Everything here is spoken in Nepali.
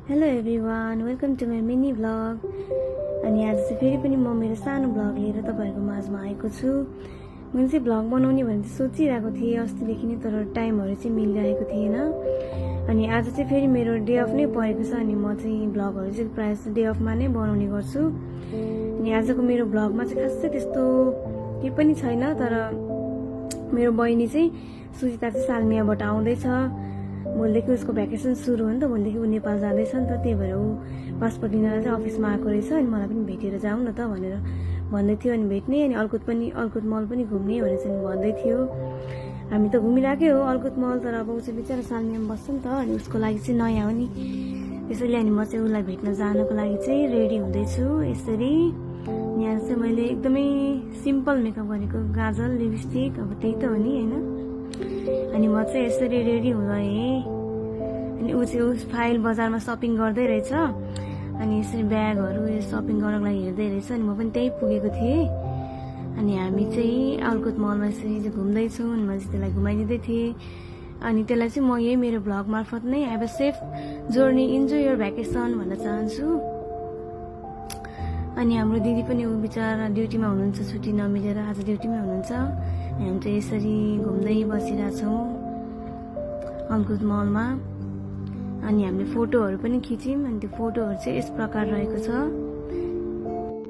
Hello everyone, welcome to my mini vlog. अनि आज चाहिँ फेरि पनि म मेरो सानो भ्लग लिएर तपाईँहरूको माझमा आएको छु। मैले चाहिँ भ्लग बनाउने भनेर चाहिँ सोचिरहेको थिएँ अस्तिदेखि नै, तर टाइमहरू चाहिँ मिलिरहेको थिएन। अनि आज चाहिँ फेरि मेरो डे अफ नै परेको छ, अनि म चाहिँ भ्लगहरू चाहिँ प्रायः जस्तो डे अफमा नै बनाउने गर्छु। अनि आजको मेरो भ्लगमा चाहिँ खासै त्यस्तो केही पनि छैन, तर मेरो बहिनी चाहिँ सुजिता चाहिँ सालमियाबाट आउँदैछ। भोलिदेखि उसको भ्याकेसन सुरु हो नि त, भोलिदेखि ऊ नेपाल जाँदैछ नि त, त्यही भएर ऊ पासपोर्ट लिनलाई चाहिँ अफिसमा आएको रहेछ। अनि मलाई पनि भेटेर जाउँ न त भनेर भन्दै थियो। अनि भेट्ने, अनि अर्कुट मल पनि घुम्ने भनेर चाहिँ भन्दै थियो। हामी त घुमिरहेकै हो अर्कुट मल, तर अब ऊ चाहिँ बिचरा सालमियामा बस्छ नि त, अनि उसको लागि चाहिँ नयाँ हो नि, त्यसैले अनि म चाहिँ उसलाई भेट्न जानको लागि चाहिँ रेडी हुँदैछु यसरी। यहाँ चाहिँ मैले एकदमै सिम्पल मेकअप गरेको, गाजल लिपस्टिक, अब त्यही त हो नि होइन। अनि म चाहिँ यसरी रेडी हुँदै, अनि ऊ चाहिँ उस फाइल बजारमा सपिङ गर्दै रहेछ। अनि यसरी ब्यागहरू सपिङ गर्नको लागि हेर्दै रहेछ। अनि म पनि त्यही पुगेको थिएँ। अनि हामी चाहिँ अर्कुट मलमा यसरी घुम्दैछौँ, अनि मैले त्यसलाई घुमाइदिँदै थिएँ। अनि त्यसलाई चाहिँ म यही मेरो भ्लग मार्फत नै have a safe journey, enjoy your vacation भन्न चाहन्छु। अनि हाम्रो दिदी पनि ऊ बिचरा ड्युटीमा हुनुहुन्छ, छुट्टी नमिलेर आज ड्युटीमा हुनुहुन्छ। हामी चाहिँ यसरी घुम्दै बसिरहेछौँ अर्कुट मलमा। अनि हामीले फोटोहरू पनि खिच्यौँ। अनि त्यो फोटोहरू चाहिँ यस प्रकार रहेको छ।